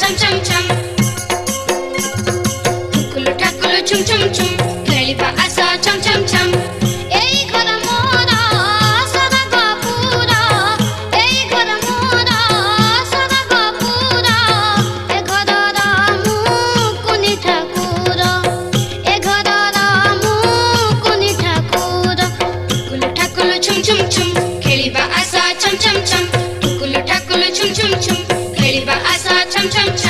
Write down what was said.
छम छम छम ठुकुलु ठाकुलु छुम छुम छुम खेलिबा आस छम छम छम एई घर मोरा सरग पूरा एई घर मोरा सरग पूरा ए घर रामू कुनी ठाकुर ए घर रामू कुनी ठाकुर ठुकुलु ठाकुलु छुम छुम छुम खेलिबा आस छम छम छम ठुकुलु ठाकुलु छुम छुम छुम खेलिबा आस छम छम छम